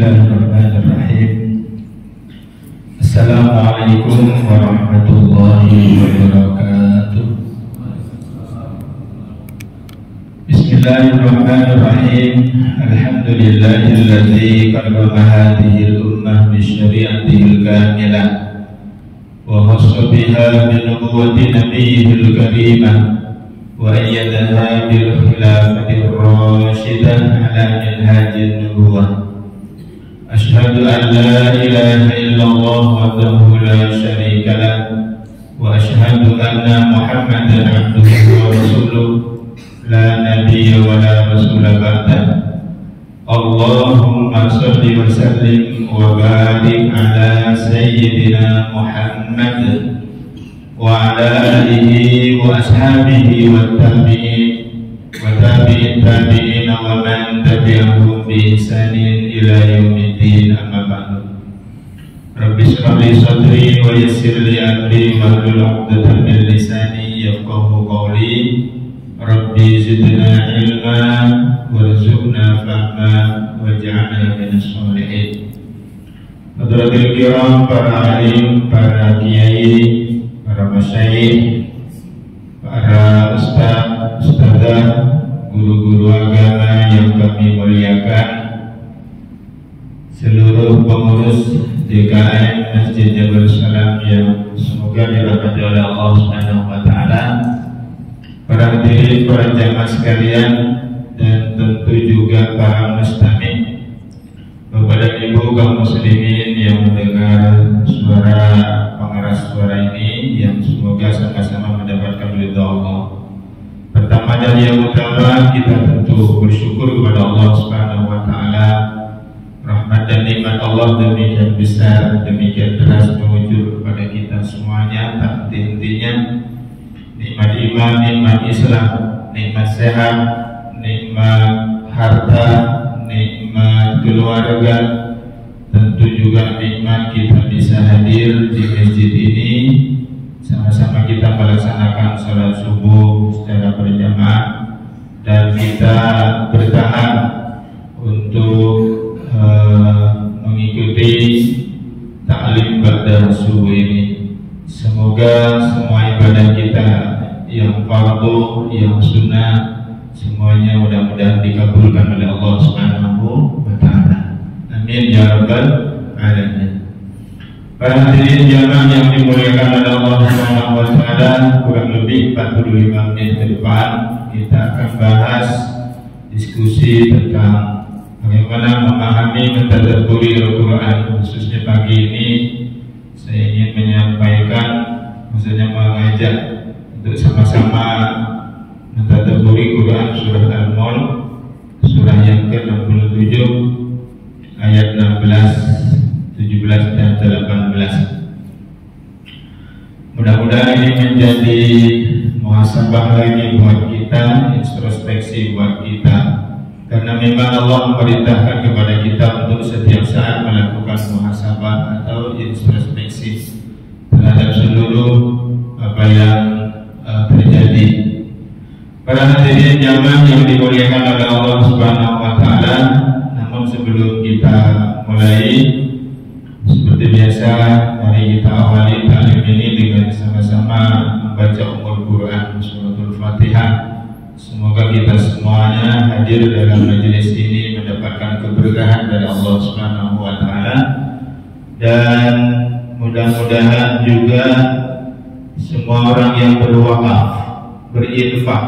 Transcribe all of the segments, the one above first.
Bismillahirrahmanirrahim. Assalamualaikum warahmatullahi wabarakatuh. Bismillahirrahmanirrahim. Alhamdulillahilladzi karrama hadhihi al-ummah bi syari'atihi al-kamilah wa khassa biha bi nubuwwati nabiyyil karimah wa ayyadaha bil khilafati ar-rashidah ala minhajin nubuwwah. Asyhadu an la ilaha illallah wahdahu la syarika lah wa asyhadu anna Muhammadan abduhu wa rasuluh la nabiyya wa la rasula ba'dah. Allahumma shalli wa sallim wa barik ala sayyidina Muhammad wa ala alihi wa ashabihi wa tabi'in wa man tabi'ahum bi ihsanin ila yaumiddin, amma ba'du. Rabbi shrah li sadri wa yassir li amri wahlul 'uqdatam min lisani yafqahu qawli. Rabbi zidna ilma warzuqna fahma waj'alna minas sholihin. Hadirin kiram, para alim, para kiai, para masyayikh, para ustadzah, guru-guru agama yang kami muliakan, seluruh pengurus DKM Masjid Jabal Salam yang semoga dirahmati oleh Allah Subhanahu wa taala, para hadirin, para jamaah sekalian, dan tentu juga para mustami', Bapak dan Ibu kaum muslimin yang mendengar suara pengeras suara ini, yang semoga sama-sama mendapatkan ridha Allah. Pertama dan yang utama, kita tentu bersyukur kepada Allah Subhanahu wa taala. Rahmat dan nikmat Allah demikian besar, demikian deras mengucur kepada kita semuanya, tak henti-hentinya. Nikmat iman, nikmat Islam, nikmat sehat, nikmat harta, nikmat keluarga, tentu juga nikmat kita bisa hadir di masjid ini, sama-sama kita melaksanakan salat subuh secara berjamaah, dan kita bertahan untuk mengikuti taklim ba'da subuh ini. Semoga semua ibadah kita yang fardu, yang sunnah, semuanya mudah-mudahan dikabulkan oleh Allah Subhanahu wa taala. Amin ya rabbal alamin. Para hadirin jamaah yang dimuliakan oleh Allah Subhanahu wa taala, kurang lebih 45 menit ke depan kita akan bahas diskusi tentang bagaimana memahami, mentadabburi Al-Quran. Khususnya pagi ini saya ingin menyampaikan, maksudnya mengajak untuk sama-sama mentadabburi Quran surah Al-Mulk, surah yang ke-67 ayat 16, 17 dan 18. Mudah-mudahan ini menjadi muhasabah lagi buat kita, introspeksi buat kita, karena memang Allah memerintahkan kepada kita untuk setiap saat melakukan muhasabah atau introspeksi terhadap seluruh apa yang terjadi. Para hadirin jamaah yang dimuliakan oleh Allah Subhanahu wa taala, namun sebelum kita mulai, seperti biasa, mari kita awali taklim ini dengan sama-sama membaca ummul Quran, suratul Fatihah. Semoga kita semuanya hadir dalam majelis ini mendapatkan keberkahan dari Allah Subhanahu wa taala, dan mudah-mudahan juga semua orang yang berwakaf, berinfak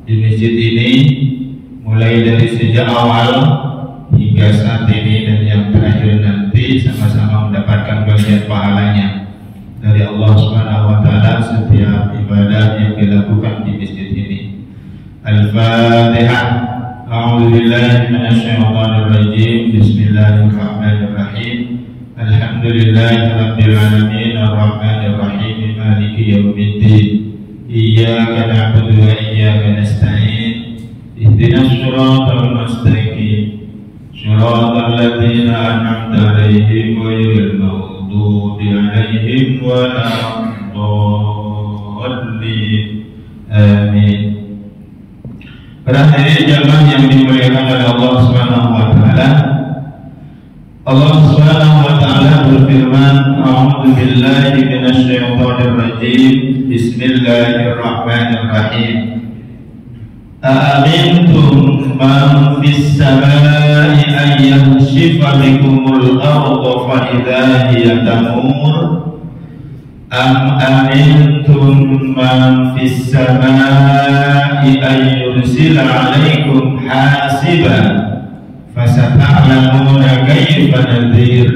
di masjid ini mulai dari sejak awal hingga saat ini dan yang terakhir nanti, sama-sama mendapatkan bagian pahalanya dari Allah Subhanahu wa taala setiap ibadah yang dilakukan di masjid ini. Al-Fatihah. A'udzu billahi minasyaitonir rajim. Bismillahirrahmanirrahim. Alhamdulillahi rabbil alamin, arrahmanir rahim, maliki yaumiddin. Iyyaka na'budu wa iyyaka nasta'in. Ihdinas shiratal mustaqim. Shiratal ladzina an'amta 'alaihim ghairil maghdubi 'alaihim waladdallin. Amin. Para hadirin jamaah yang dimuliakan oleh Allah Subhanahu wa taala, Allah Subhanahu wa taala berfirman, "A'udzu billahi minasyaitonir rajim. Bismillahirrahmanirrahim. A'amintum man fis samai an yakhshifa bikumul arda fa idza hiya tamur am amintum man fis samai an yursila 'alaikum hasiban fasata'lamuna kaifa nadhir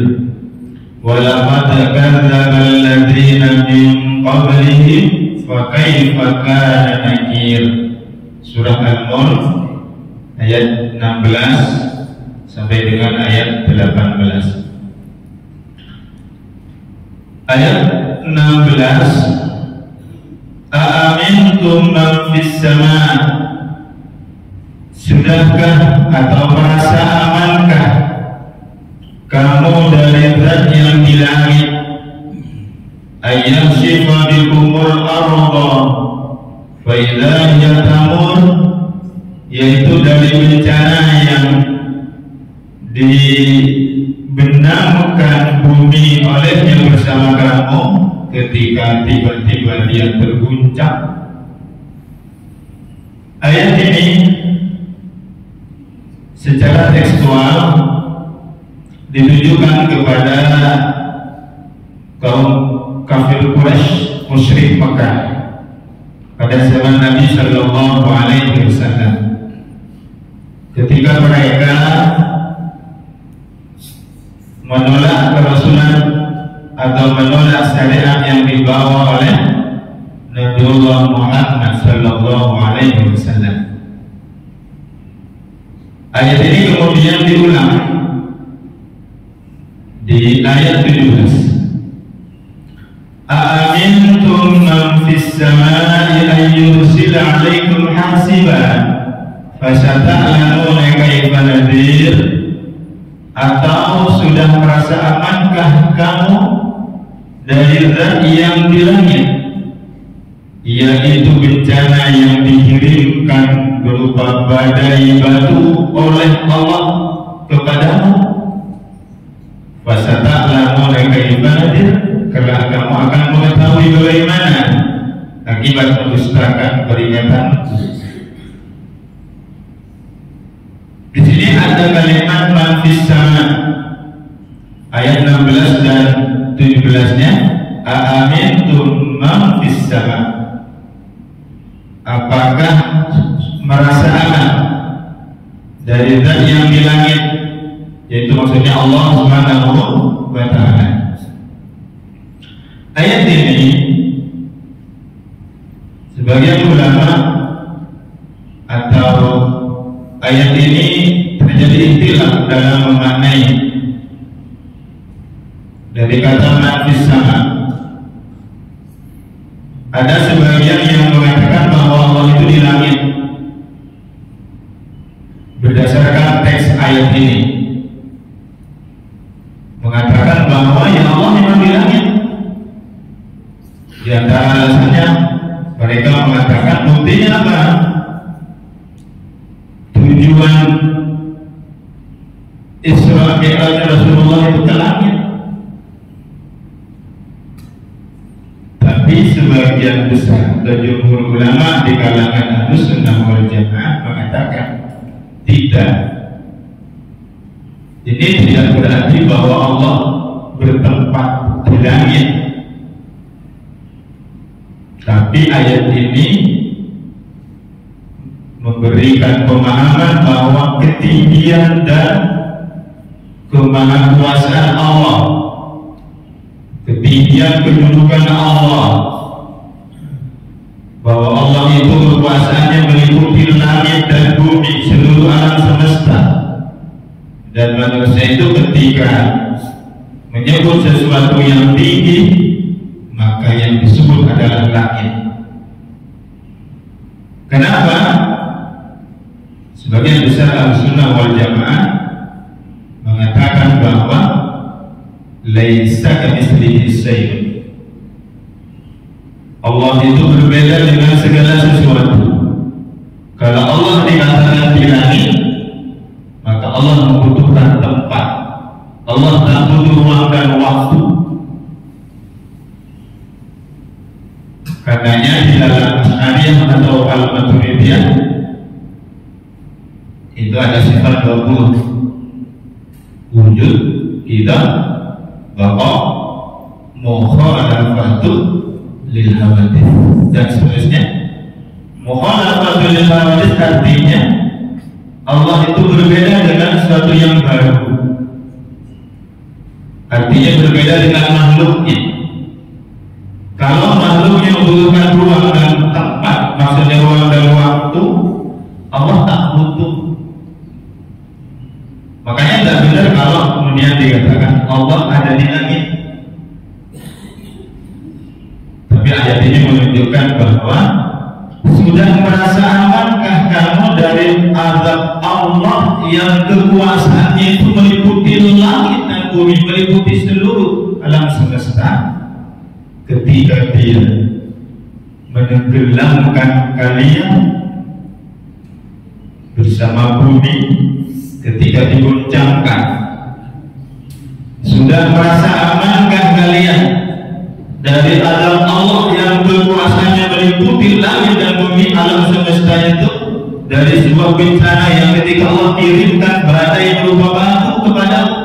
wa laqad kadzdzaba alladziina min qablihim fa kaifa kana nakir." Surah Al-Mulk ayat 16 sampai dengan ayat 18. Ayat 16, A'amintum man fis sama', sudahkah atau merasa amankah kamu dari zat yang di langit, ayyakhshifa bikumul arda fa idza hiya tamur, yaitu dari bencana yang dibenamkan bumi olehnya bersama kamu ketika tiba-tiba dia terguncang. Ayat ini secara tekstual ditujukan kepada kaum kafir Quraisy, musyrik Mekah pada zaman Nabi Shallallahu Alaihi Wasallam, ketika mereka menolak kerasulan atau menolak syariat yang dibawa oleh Nabiullah Muhammad Shallallahu Alaihi Wasallam. Ayat ini kemudian diulang di ayat 17. A'amintum man fis samai an yursila 'alaikum hasiban fasata'lamuna kaifa nadhir, atau sudah merasa amankah kamu dari zat yang di langit, yaitu bencana yang dikirimkan berupa badai batu oleh Allah kepadamu, fasata'lamuna kaifa nadhir, karena kamu akan mengetahui bagaimana akibat mendustakan peringatan. Di sini ada kalimat man fis sama, ayat 16 dan 17-nya, a'amintum man fis sama, apakah merasa aman dari zat yang di langit, yaitu maksudnya Allah Subhanahu wa ta'ala. Ayat ini sebagian ulama atau ayat ini terjadi ikhtilaf dalam memaknai dari kata man fis sama. Ada sebagian yang mengatakan bahwa Allah itu di langit berdasarkan teks ayat ini, mengatakan bahwa ya Allah memang di langit. Di antara alasannya mereka mengatakan buktinya apa? Tujuan Isra Mi'raj Rasulullah itu ke langit. Tapi sebagian besar atau jumhur ulama di kalangan Ahlus Sunnah wal Jamaah mengatakan tidak. Ini tidak berarti bahwa Allah bertempat di langit. Tapi ayat ini memberikan pemahaman bahwa ketinggian dan kemahakuasaan Allah, ketinggian kedudukan Allah, bahwa Allah itu kekuasaannya meliputi langit dan bumi, seluruh alam semesta, dan manusia itu ketika menyebut sesuatu yang tinggi, maka yang disebut adalah langit. Kenapa? Sebagian besar Ahlussunnah wal Jamaah mengatakan bahwa laisa kamitslihi syai'un, Allah itu berbeda dengan segala sesuatu. Kalau Allah dikatakan di langit, maka Allah membutuhkan tempat. Allah tak butuh ruang dan waktu. Katanya di dalam Asy'ariyah atau Al-Maturidiyah itu ada sifat 20: wujud, tidak, baqa, mukhalafatu lil hawadits dan seterusnya. Mukhalafatu lil hawadits artinya Allah itu berbeda dengan sesuatu yang baru. Artinya berbeda dengan makhluknya. Kalau makhluknya membutuhkan ruang dan tempat, maksudnya ruang dan waktu, Allah tak butuh. Makanya tidak benar kalau kemudian dikatakan Allah ada di langit. Tapi ayat ini menunjukkan bahwa sudah merasa amankah kamu dari azab Allah yang kekuasaannya itu meliputi langit dan bumi, meliputi seluruh alam semesta, ketika Dia menenggelamkan kalian bersama bumi ketika diguncangkan? Sudah merasa amankah kalian dari azab Allah yang kekuasaannya meliputi langit dan bumi, alam semesta itu, dari sebuah bencana yang ketika Allah kirimkan badai berupa batu kepadamu?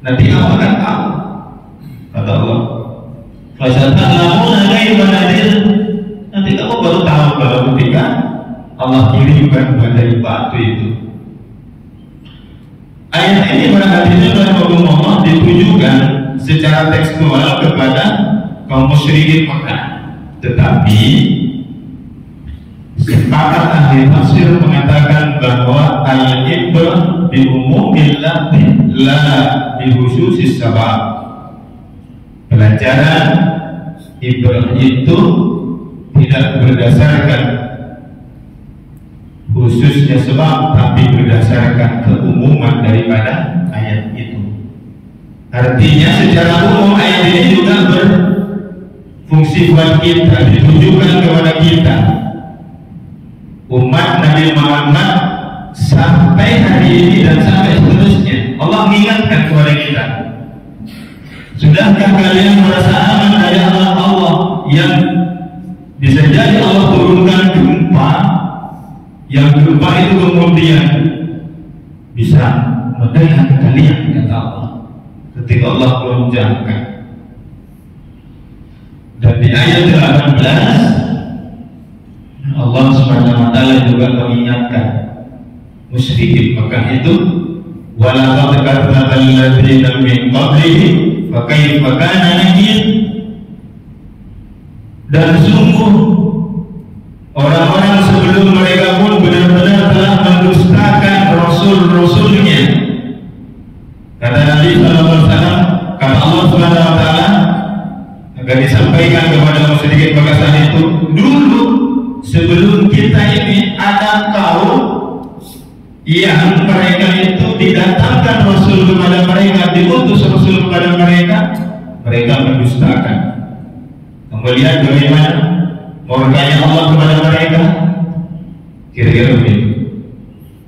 Nanti kamu akan tahu, kata Allah, fasata'lamuna kaifa nadir. Nanti kamu baru tahu kalau ketika Allah kirimkan badai batu itu. Ayat ini pada hadisnya Allah ditujukan secara tekstual kepada kaum musyrikin Makkah, tetapi sepakat ahli tafsir mengatakan bahwa al-ibrah bi umumil lafzi la bi khususis sabab. Pelajaran ibrah itu tidak berdasarkan khususnya sebab, tapi berdasarkan keumuman daripada ayat itu. Artinya secara umum ayat ini juga berfungsi buat kita, ditujukan kepada kita, umat Nabi Muhammad, sampai hari ini dan sampai seterusnya. Allah mengingatkan kepada kita, sudahkah kalian merasa aman dari Allah yang bisa jadi Allah turunkan gempa, yang gempa itu kemudian bisa mendengar kalian, kata Allah, ketika Allah goncangkan. Dan di ayat 18 Allah Subhanahu wa taala juga mengingatkan musyrikin Makkah itu, walaqad kadzdzaba alladziina min qablihim fa kaifa kana nakir. Dan sungguh orang-orang sebelum mereka pun benar-benar telah mendustakan rasul-rasulnya. Kata Nabi SAW, kata Allah Subhanahu wa taala agar disampaikan kepada musyrikin Makkah saat itu, dulu sebelum kita ini ada kaum yang mereka itu didatangkan rasul kepada mereka, diutus rasul kepada mereka, mereka mendustakan. Kemudian bagaimana murkanya Allah kepada mereka? Kira-kira begitu.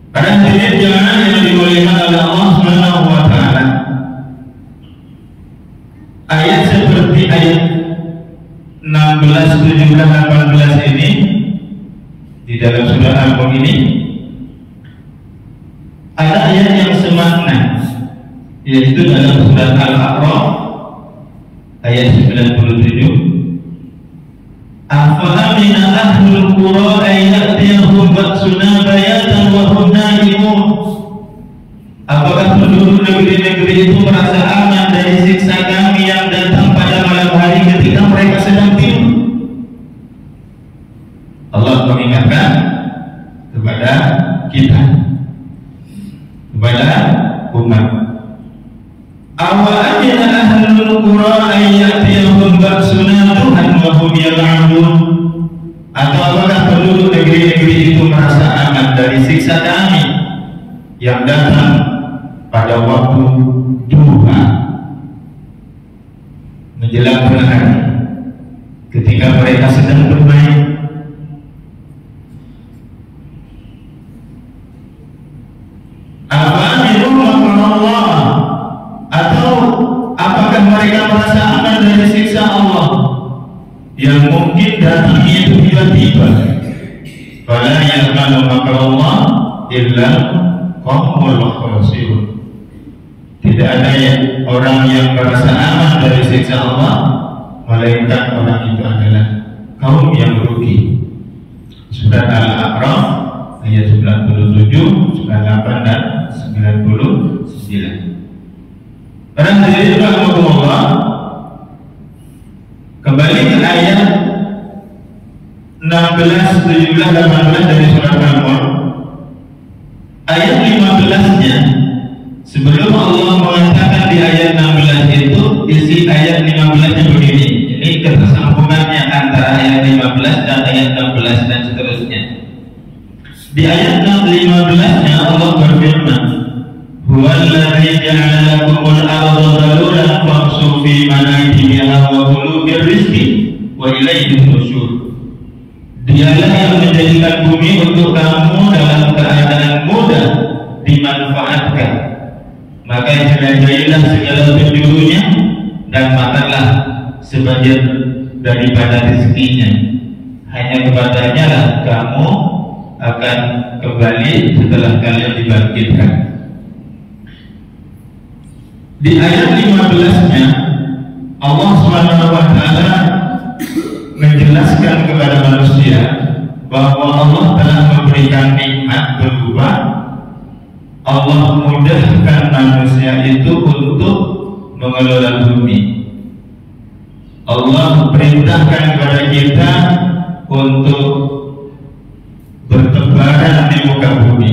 Pada hadirin jamaah yang dimuliakan oleh Allah Subhanahu wa taala, ayat seperti ayat 16, 17, 18 ini di dalam surah Al-Mulk ini ada ayat yang semakna, yaitu dalam surah Al-A'raf ayat 97. Afa'amina ahlul qura ay ya'tiyahum ba'suna bayatan wa hum na'imun. Apakah penduduk negeri-negeri itu merasa aman dari siksa kami yang datang pada malam hari ketika mereka sedang tidur? Allah mengingatkan kepada kita, kepada umat. Awa'amina ahlul qura ay ya'tiyahum ba'suna duhan wa hum yal'abun. Atau apakah penduduk negeri-negeri itu merasa aman dari siksa kami yang datang pada waktu duha, menjelang tengah hari, ketika mereka sedang bermain? Apa min yang mungkin datangnya itu tiba-tiba. Fala ya'manu makrallah illa qaumul khasirun. Tidak ada orang yang merasa aman dari siksa Allah melainkan orang itu adalah kaum yang merugi. Surat Al-A'raf ayat 97, 98 dan 99. Para hadirin rahimakumullah, kembali ke ayat 16, 17, 18 dari surat Al-Mulk. Ayat 15-nya, sebelum Allah mengatakan di ayat 16 itu, isi ayat 15-nya begini. Ini ketersambungannya antara ayat 15 dan ayat 16 dan seterusnya. Di ayat 15-nya Allah berfirman, Huwallazi ja'ala lakumul arda dhalulan famshu fi manakibiha wa kulu birrizqi wa ilaihi nusyur. Dialah yang menjadikan bumi untuk kamu dalam keadaan mudah dimanfaatkan. Maka jelajahilah segala penjurunya dan makanlah sebagian daripada rezekinya. Hanya kepadanya lah kamu akan kembali setelah kalian dibangkitkan. Di ayat 15-nya Allah SWT menjelaskan kepada manusia bahwa Allah telah memberikan nikmat berupa Allah mudahkan manusia itu untuk mengelola bumi. Allah perintahkan kepada kita untuk bertebaran di muka bumi.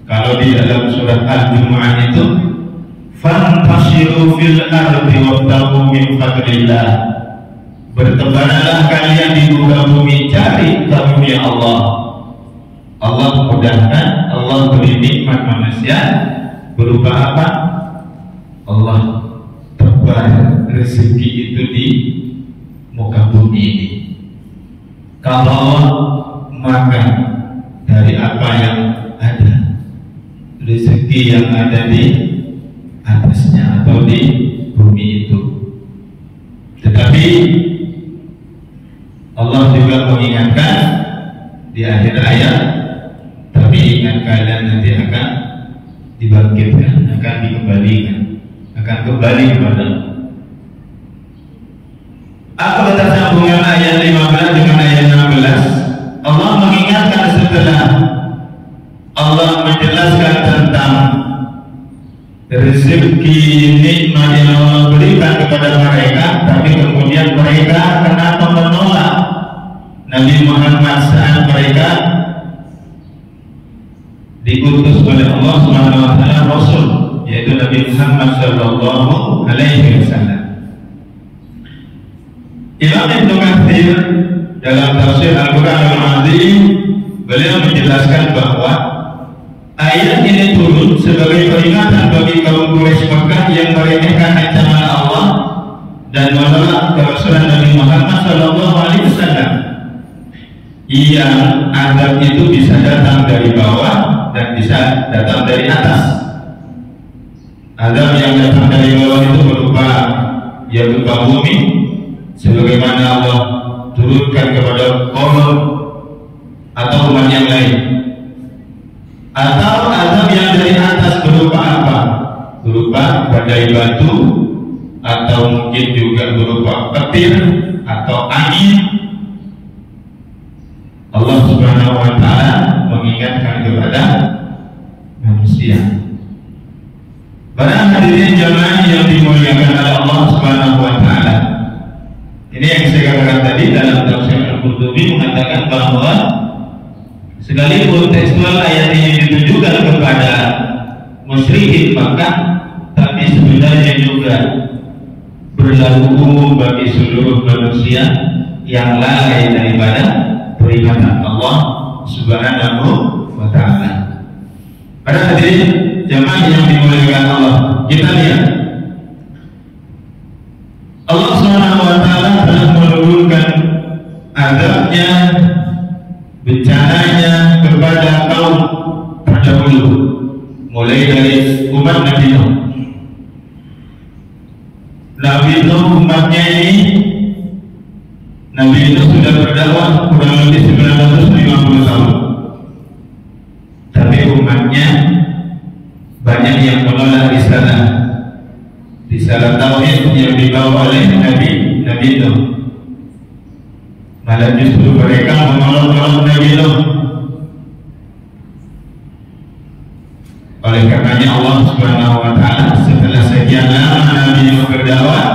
Kalau di dalam surat Al-Jumu'ah itu, fantashiru fil ardi wabtaghu min fadlillah. Bertebaranlah kalian di muka bumi, cari karunia Allah. Allah mudahkan, Allah beri nikmat manusia berupa apa? Allah tebar rezeki itu di muka bumi ini. Kalau Allah makan dari apa yang ada, rezeki yang ada di atasnya atau di bumi itu. Tetapi Allah juga mengingatkan di akhir ayat, tapi ingat kalian nanti akan dibangkitkan, akan dikembalikan, akan kembali kepada apa ketersambungan ayat 15 dengan ayat 16. Allah mengingatkan setelah Allah menjelaskan tentang rezeki nikmat yang Allah berikan kepada mereka, tapi kemudian mereka kenapa menolak Nabi Muhammad saat mereka diutus oleh Allah SWT Rasul, yaitu Nabi Muhammad Sallallahu Alaihi Wasallam. Imam Ibnu Katsir dalam tafsir Al-Quran Al-Azim beliau menjelaskan bahwa ayat ini turun sebagai peringatan bagi kaum Quraisy Makkah yang meremehkan ancaman Allah dan menolak kerasulan Nabi Muhammad Sallallahu Alaihi Wasallam. Yang azab itu bisa datang dari bawah dan bisa datang dari atas. Azab yang datang dari bawah itu berupa bumi, sebagaimana Allah turunkan kepada Qaum atau umat yang lain. Atau azab yang dari atas berupa apa? Berupa badai batu, atau mungkin juga berupa petir atau angin. Allah Subhanahu wa Ta'ala mengingatkan kepada manusia. Para hadirin jamaah yang dimuliakan oleh Allah Subhanahu wa Ta'ala, ini yang saya katakan tadi dalam tafsir Al-Qurtubi mengatakan bahwa sekalipun tekstual ayat ini ditujukan kepada musyrikin Makkah, tapi sebenarnya juga berlaku umum bagi seluruh manusia yang lalai daripada peringatan Allah Subhanahu wa Ta'ala. Para hadirin jamaah yang dimuliakan Allah, kita lihat Allah Subhanahu wa Ta'ala telah menurunkan azabnya, bencananya kepada kaum terdahulu, mulai dari umat Nabi Nuh. Nabi Nuh umatnya ini Nabi Nuh sudah berdakwah kurang lebih 950 tahun, tapi umatnya banyak yang menolak risalah tauhid yang dibawa oleh Nabi Nuh. Malah justru mereka menolak Nabi Nuh. Oleh karenanya Allah Subhanahu wa taala setelah sekian lama Nabi Nuh berdakwah,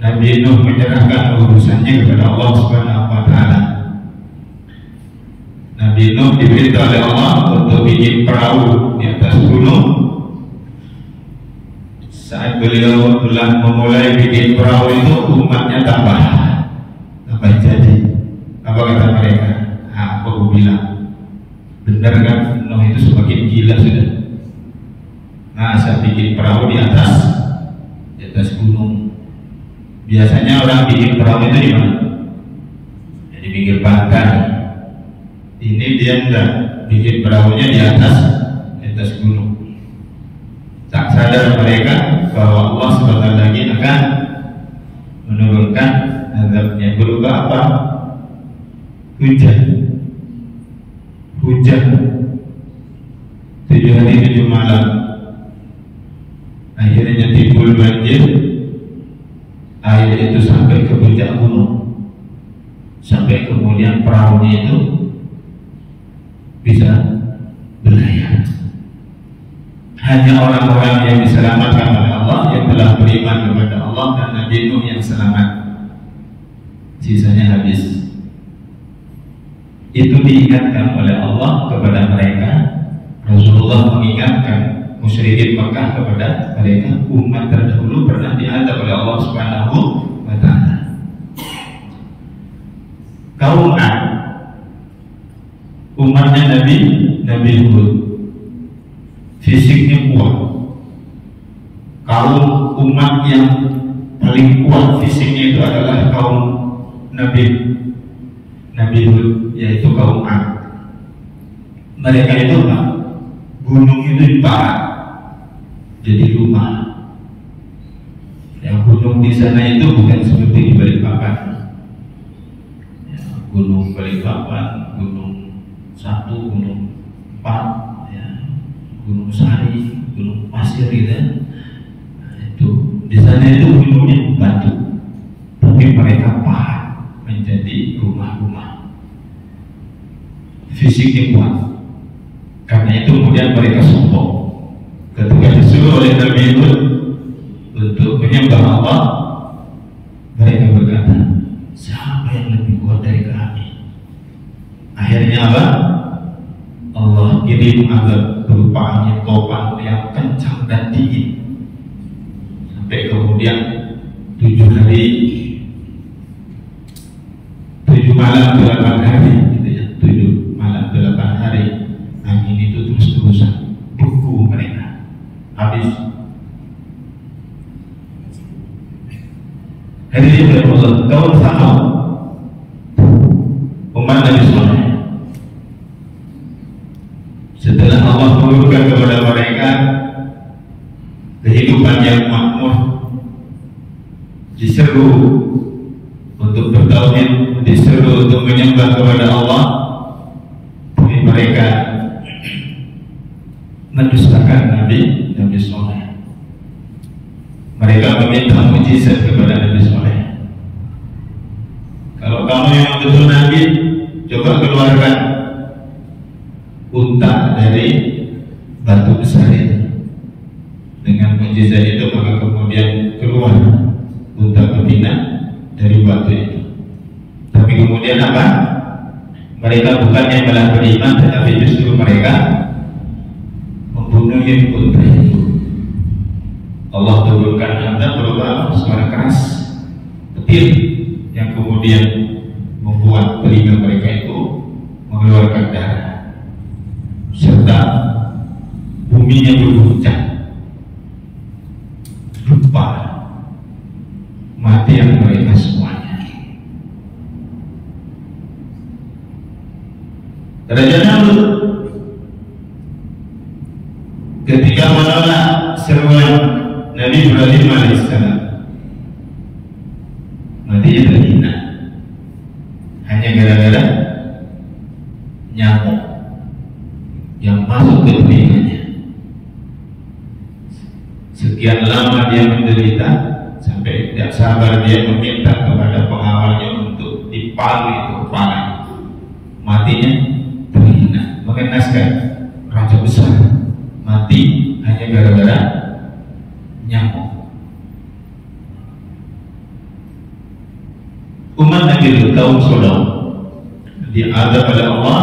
Nabi Nuh menyerahkan urusannya kepada Allah Subhanahu wa taala. Nabi Nuh diberitahu oleh Allah untuk bikin perahu di atas gunung. Saat beliau telah memulai bikin perahu itu, umatnya tambah jadi. Apa kata mereka? Aku bilang, benar kan? Nuh itu semakin gila sudah. Saya bikin perahu di atas gunung. Biasanya orang bikin perahu itu di mana? Di pinggir pantai. Ini dia enggak, bikin perahunya di atas gunung. Tak sadar mereka bahwa Allah sebentar lagi akan menurunkan azabnya berupa apa? Hujan 7 hari 7 malam. Akhirnya timbul banjir. Air itu sampai ke puncak gunung, sampai kemudian perahunya itu bisa berlayar. Hanya orang-orang yang diselamatkan oleh Allah, yang telah beriman kepada Allah dan Nabi Nuh yang selamat. Sisanya habis. Itu diingatkan oleh Allah kepada mereka. Rasulullah mengingatkan musyrikin Makkah kepada mereka, umat terdahulu pernah diazab oleh Allah Subhanahu wa taala. Kaum Ad, umatnya Nabi Hud, fisiknya kuat. Kaum umat yang paling kuat fisiknya itu adalah kaum Nabi Hud, yaitu kaum Ad. Mereka itu gunung itu dipahat jadi rumah. Yang gunung di sana itu bukan seperti di Balikpapan. Gunung Balikpapan, Gunung 1, Gunung 4, Gunung Sari, Gunung Pasir gitu. Itu di sana itu gunungnya batu, tapi mereka pahat menjadi rumah-rumah. Fisiknya kuat. Karena itu kemudian mereka sombong. Ketika disuruh oleh Nabi Hud untuk menyembah Allah, mereka berkata, siapa yang lebih kuat dari kami? Akhirnya apa? Allah kirim azab berupa angin topan yang kencang dan dingin. Sampai kemudian 7 hari 7 malam 8 hari gitu ya, 7 malam 8 hari angin itu terus-terusan beku mereka habis. Hadirin dari Allah, kaum Samud, umat Nabi Saleh, setelah Allah menurunkan kepada mereka kehidupan yang makmur, diseru untuk bertauhid, diseru untuk menyembah kepada Allah, tapi mereka mendustakan Nabi Saleh. Mereka meminta mujizat kepada Nabi Saleh. Kalau kamu yang betul Nabi, coba keluarkan unta dari batu besar itu. Dengan mujizat itu maka kemudian keluar unta betina dari batu itu. Tapi kemudian apa? Mereka bukannya malah beriman, tetapi justru mereka membunuhnya di unta itu. Allah turunkan azab berupa suara keras, petir, yang kemudian membuat telinga mereka itu mengeluarkan darah, serta buminya berguncang, lupa mati yang mereka semuanya. Raja Namrud ketika menolak seruan Nabi Ibrahim alaihissalam, matinya terhina. hanya gara-gara nyamuk yang masuk ke telinganya. Sekian lama dia menderita sampai tidak sabar dia meminta kepada pengawalnya untuk dipalu itu kepala. Matinya terhina, mengenaskan raja besar mati hanya gara-gara nyamuk. Umat Nabi Lut kaum Sodom diazab oleh Allah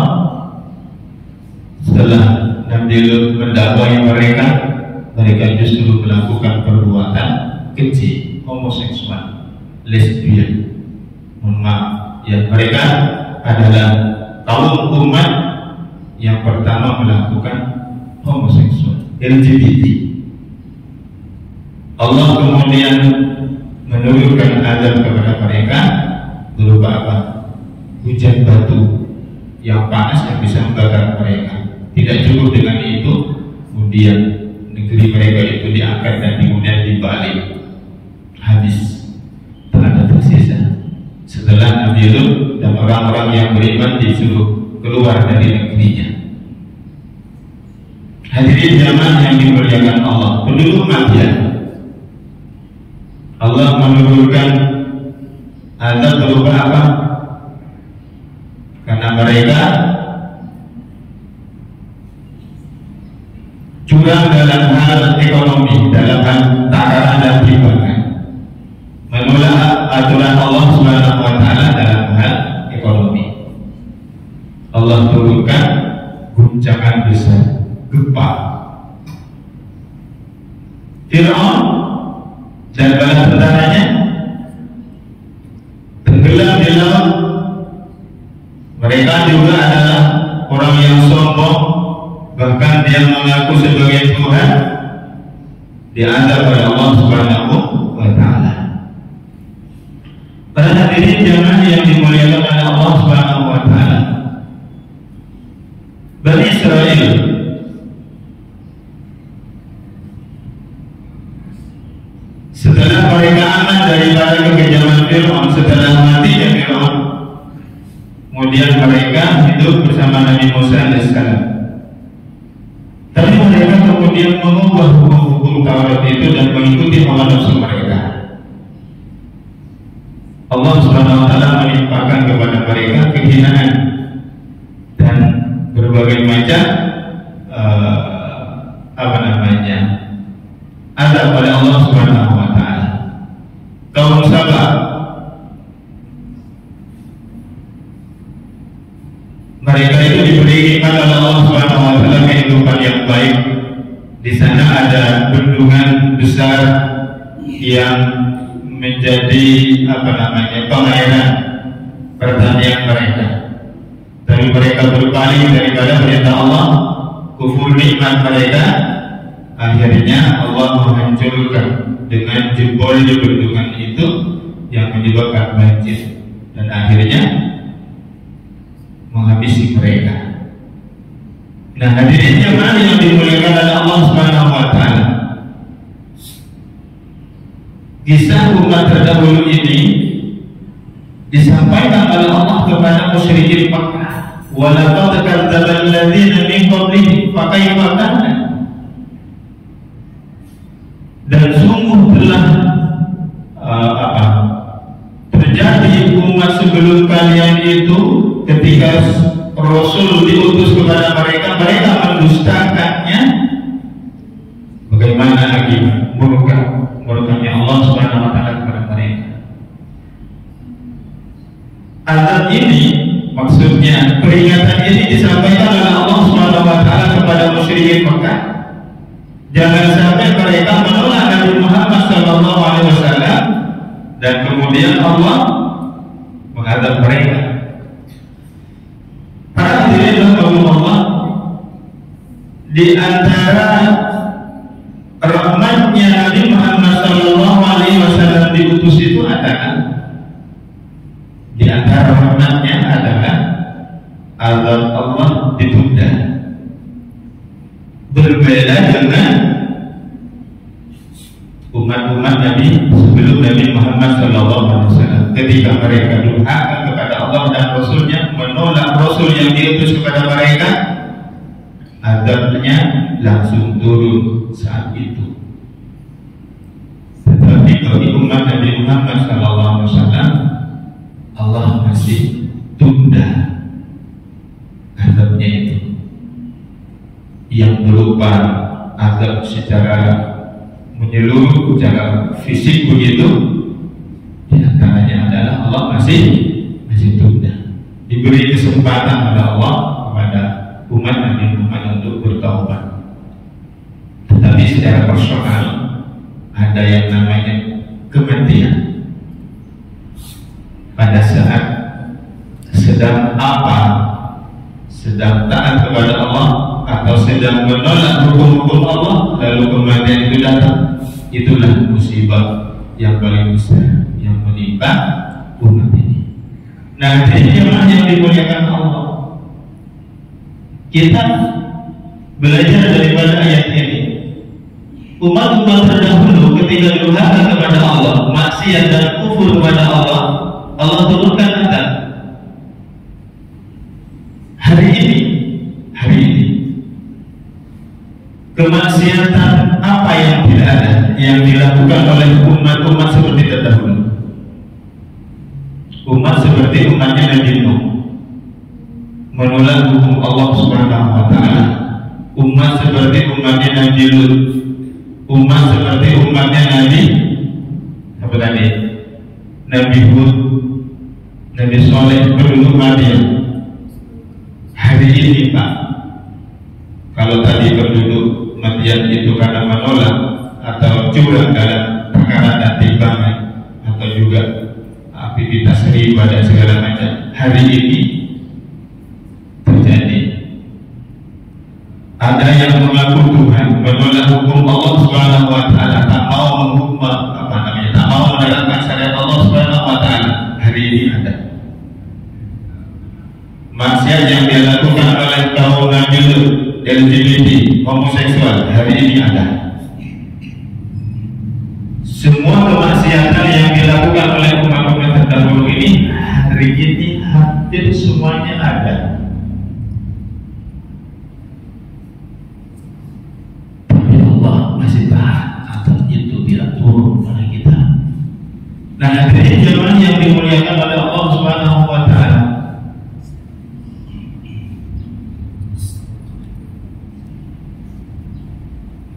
setelah Nabi Lut mendakwai mereka justru melakukan perbuatan keji, homoseksual, lesbian. Ya, mereka adalah kaum umat yang pertama melakukan homoseksual, LGBT. Allah kemudian menurunkan azab kepada mereka berupa apa? Hujan batu yang panas yang bisa membakar mereka. Tidak cukup dengan itu, kemudian negeri mereka itu diangkat dan kemudian dibalik. Habis, tak ada tersisa. Setelah Nabi Lut dan orang-orang yang beriman disuruh keluar dari negerinya. Hadirin jamaah yang dimuliakan Allah, penduduk Madian, Allah menurunkan azab berupa apa? Karena mereka curang dalam hal ekonomi, dalam hal takaran dan timbangan, menolak aturan Allah Subhanahu wa Ta'ala dalam hal ekonomi. Allah turunkan guncangan besar, gempa. Fir'aun dan bala tentaranya tenggelam di laut. Mereka juga adalah orang yang sombong, bahkan dia mengaku sebagai Tuhan, diazab oleh Allah Subhanahu wa Ta'ala. Para hadirin jamaah yang dimuliakan oleh Allah Subhanahu wa Ta'ala, Bani Israel setelah mereka aman daripada kekejaman Fir'aun, setelah matinya Fir'aun, kemudian mereka hidup bersama Nabi Musa alaihissalam. Tapi mereka kemudian mengubah hukum-hukum Taurat itu dan mengikuti hawa nafsu mereka. Allah Subhanahu wa Ta'ala menimpakan kepada mereka kehinaan dan berbagai macam azab oleh Allah Subhanahu wa Ta'ala. Kaum Sabah, mereka itu diberi nikmat oleh Allah Subhanahu wa Ta'ala kehidupan yang baik. Di sana ada bendungan besar yang menjadi pengairan pertanian mereka. Tapi mereka berpaling daripada perintah Allah, kufur nikmat mereka. Akhirnya Allah menghancurkan dengan jebolnya bendungan itu yang menyebabkan banjir dan akhirnya menghabisi mereka. Nah, hadirin jemaah yang dimuliakan oleh Allah Subhanahu wa Ta'ala, kisah umat terdahulu ini disampaikan oleh Allah kepada musyrikin Makkah. Wa laqad kadzdzaba alladziina min qablihim fa kaifa kana. Dan sungguh telah terjadi umat sebelum kalian itu ketika Rasul diutus kepada mereka, mereka mendustakannya. Bagaimana lagi murkanya Allah Subhanahu wa Ta'ala kepada mereka. Azab ini, maksudnya peringatan ini disampaikan oleh Allah Subhanahu wa Ta'ala kepada musyrikin Makkah. Jangan sampai mereka menolak Nabi Muhammad SAW dan kemudian Allah mengadab mereka. Para hadirin Allah, di antara rahmatnya Nabi Muhammad SAW diutus itu adalah, di antara rahmatnya adalah azab Allah ditunda. Berbeda dengan umat-umat Nabi sebelum Nabi Muhammad SAW, ketika mereka durhaka kepada Allah dan Rasul Rasul yang diutus kepada mereka, azabnya langsung turun saat itu. Tetapi bagi umat Nabi Muhammad SAW, Allah masih tunda azabnya itu, yang berupa azab secara menyeluruh, secara fisik begitu. Di antaranya adalah Allah masih tunda. Diberi kesempatan oleh Allah kepada umat Nabi Muhammad untuk bertaubat. Tetapi secara personal ada yang namanya kematian. Pada saat sedang sedang taat kepada Allah atau sedang menolak hukum-hukum Allah, lalu kematian itu datang, itulah musibah yang paling besar yang menimpa umat ini. Nah, jadi jemaah yang dimuliakan Allah, kita belajar daripada ayat ini. Umat-umat terdahulu ketika durhaka kepada Allah, maksiat dan kufur kepada Allah, Allah turunkan azab. Hari ini kemaksiatan apa yang tidak ada yang dilakukan oleh umat-umat seperti terdahulu? Umat seperti umatnya Nabi Nuh menolak hukum Allah Subhanahu wa Ta'ala. Umat seperti umatnya Nabi Lut, umat seperti umatnya Nabi apa tadi? Nabi Hud, Nabi Soleh, penduduk Madian. Hari ini Pak, kalau tadi penduduk Madian itu karena menolak atau curang dalam perkara dan timbangan atau juga aktivitas riba dan segala macam, hari ini terjadi ada yang mengaku Tuhan, menolak hukum Allah Subhanahu wa Ta'ala, tak mau menghukum tak mau menerapkan syariat Allah Subhanahu wa Ta'ala. Hari ini ada maksiat yang dilakukan oleh kaum Nabi Lut, LGBT, homoseksual, hari ini ada. Semua kemaksiatan yang dilakukan oleh umat-umat terdahulu ini, hari ini hampir semuanya ada. Tapi Allah masih tahan atas itu tidak turun pada kita. Nah, hadirin jemaah yang dimuliakan oleh Allah Subhanahu wa Ta'ala,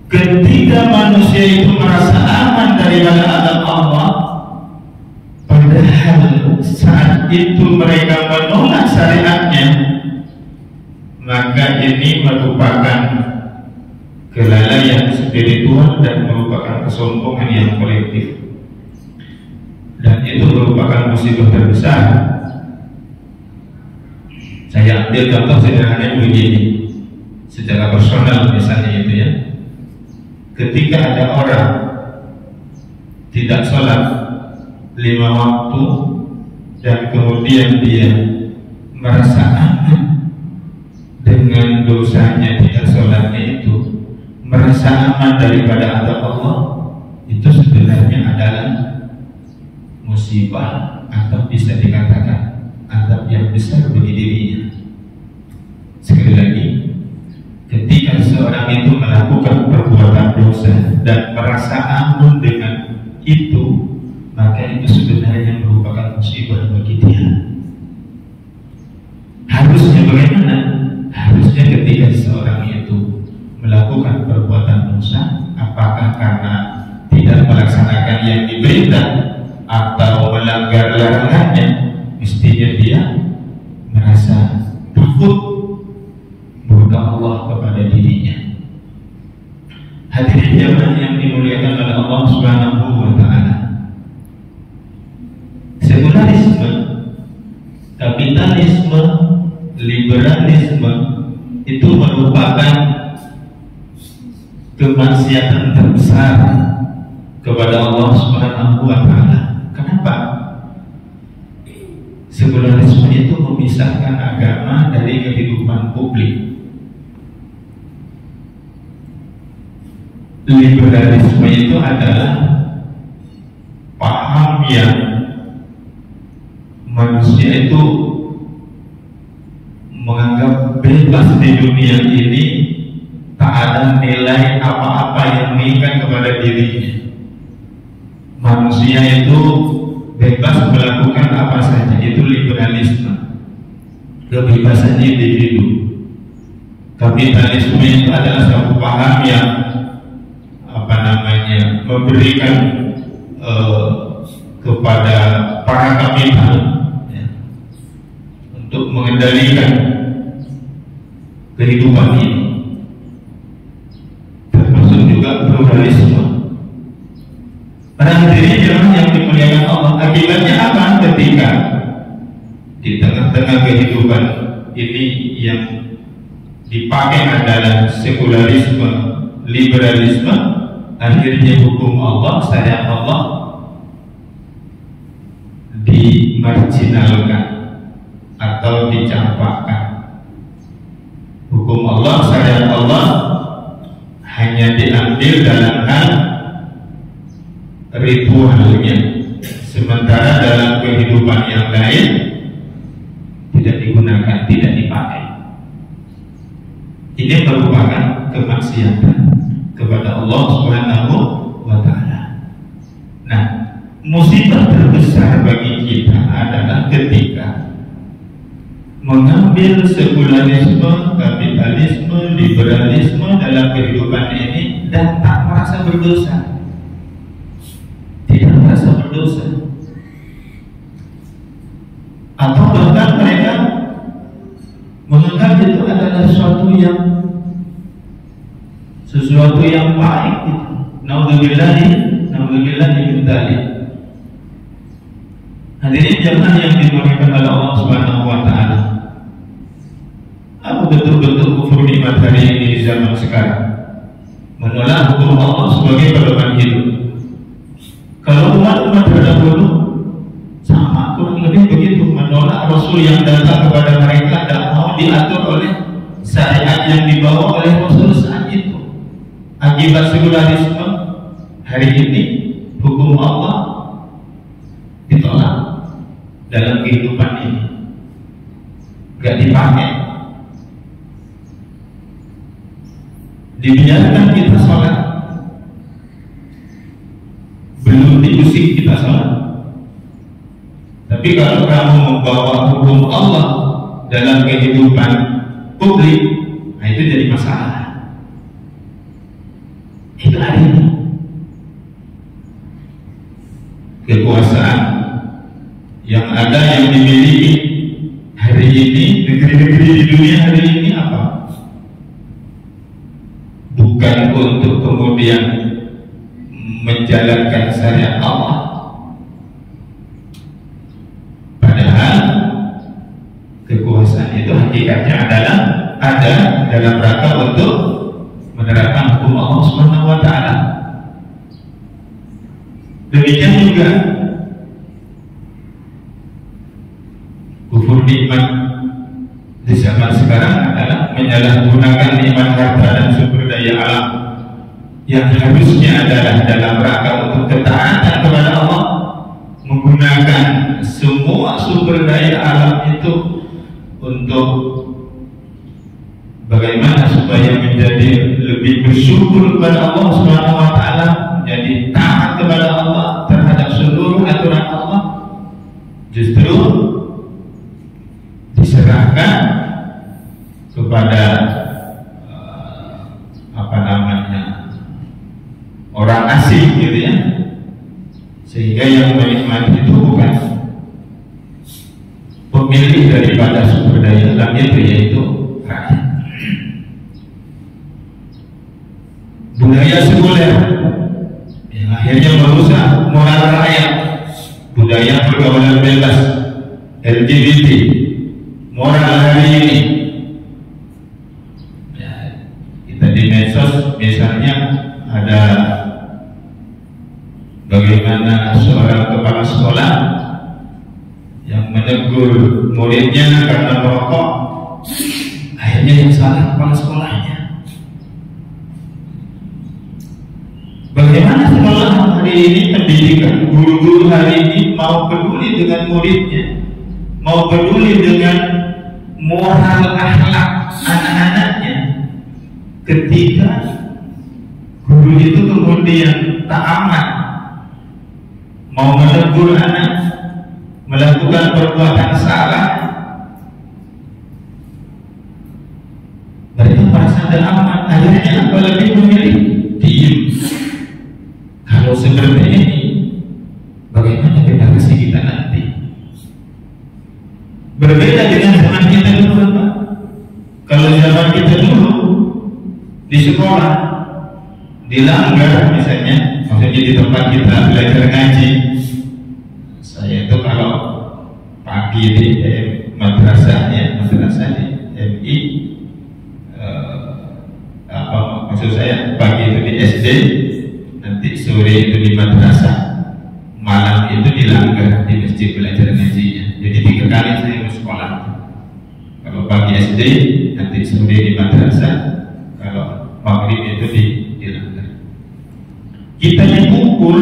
ketika manusia itu merasa aman daripada azab Allah, padahal saat itu mereka menolak syariatnya, maka ini merupakan kelalaian spiritual dan merupakan kesombongan yang kolektif, dan itu merupakan musibah terbesar. Saya ambil contoh sederhana begini, secara personal misalnya itu ya. Ketika ada orang tidak sholat 5 waktu dan kemudian dia merasa aman dengan dosanya tidak sholatnya itu, merasa aman daripada azab Allah, itu sebenarnya adalah musibah atau bisa dikatakan azab yang besar bagi dirinya. Sekali lagi, ketika seorang itu melakukan perbuatan dosa dan merasa aman dengan itu, maka itu sebenarnya merupakan musibah bagi dia. Harusnya bagaimana? Harusnya ketika seorang itu melakukan perbuatan dosa, apakah karena tidak melaksanakan yang diperintah atau melanggar larangannya, mestinya dia merasa takut murka Allah kepada dirinya. Hadirin jamaah yang dimuliakan oleh Allah Subhanahu wa Ta'ala, sekularisme, kapitalisme, liberalisme itu merupakan kemaksiatan terbesar kepada Allah Subhanahu wa Ta'ala. Kenapa? Sekularisme itu memisahkan agama dari kehidupan publik. Liberalisme itu adalah paham yang manusia itu jelas di dunia ini tak ada nilai apa-apa yang mengikat kepada dirinya. Manusia itu bebas melakukan apa saja, itu liberalisme, kebebasan individu. Kapitalisme itu adalah satu paham yang memberikan kepada para kapital ya, untuk mengendalikan kehidupan ini, termasuk juga pluralisme. Pada diri yang dimuliakan Allah, akibatnya apa? Ketika di tengah-tengah kehidupan ini yang dipakai adalah sekularisme, liberalisme, akhirnya hukum Allah, syariat Allah dimarginalkan atau dicampakkan. Hukum Allah, syariat Allah hanya diambil dalam hal ritualnya, sementara dalam kehidupan yang lain tidak digunakan, tidak dipakai. Ini merupakan kemaksiatan kepada Allah Subhanahu wa Ta'ala. Nah, musibah terbesar bagi kita adalah ketika mengambil sekularisme, kapitalisme, liberalisme dalam kehidupan ini dan tak merasa berdosa. Tidak merasa berdosa. Atau bahkan mereka menganggap itu adalah sesuatu yang baik gitu. Naudzubillahi min dzalik. Hadirin jamaah yang dimuliakan oleh Allah Subhanahu wa Ta'ala, apa betul-betul kufur nikmat hari ini di zaman sekarang? Menolak hukum Allah sebagai pedoman hidup. Kalau umat-umat terdahulu sama kurang lebih begitu, menolak Rasul yang datang kepada mereka dan mau diatur oleh syariat yang dibawa oleh Rasul saat itu. Akibat sekularisme hari ini, hukum Allah ditolak dalam kehidupan ini, gak dipakai. Dibiarkan kita sholat, belum diusik kita sholat. Tapi kalau kamu membawa hukum Allah dalam kehidupan publik, nah itu jadi masalah. Itu hari ini kekuasaan yang ada, yang dimiliki hari ini negeri-negeri di dunia hari ini apa? Bukan untuk kemudian menjalankan syariat Allah, padahal kekuasaan itu hakikatnya adalah ada dalam rangka untuk menerapkan hukum Allah Subhanahu wa Ta'ala. Demikian juga kufur nikmat di zaman sekarang adalah menyalahgunakan nikmat harta dan sumber daya alam yang harusnya adalah dalam rangka untuk ketaatan kepada Allah, menggunakan semua sumber daya alam itu untuk bagaimana supaya menjadi lebih bersyukur kepada Allah Subhanahu wa Ta'ala, menjadi taat kepada Allah terhadap seluruh aturan Allah, justru diserahkan kepada orang asing gitu ya, sehingga yang menikmati itu bukan pemilik daripada sumber daya alam itu, yaitu rakyat. Budaya sekuler yang akhirnya merusak moral rakyat, budaya pergaulan bebas, LGBT, moral hari ini ya, kita di medsos misalnya ada bagaimana seorang kepala sekolah yang menegur muridnya karena merokok, akhirnya yang salah kepala sekolahnya. Bagaimana sekolah hari ini, pendidikan, guru-guru hari ini mau peduli dengan muridnya, mau peduli dengan moral akhlak anak-anaknya ketika guru itu kemudian tak aman mau menegur anak melakukan perbuatan salah, mereka merasa tidak aman. Akhirnya apa? Lebih memilih diam. Kalau seperti ini, bagaimana generasi kita nanti? Berbeda dengan zaman kita dulu, Pak. Kalau zaman kita dulu di sekolah dilanggar, misalnya, maksudnya di tempat kita belajar ngaji, saya itu kalau pagi di madrasah di MI, maksud saya pagi itu di SD, nanti sore itu di madrasah, malam itu dilanggar di masjid belajar ngajinya. Jadi 3 kali saya ke sekolah. Kalau pagi SD, nanti sore di madrasah, kalau maghrib itu dilanggar. Kita dipukul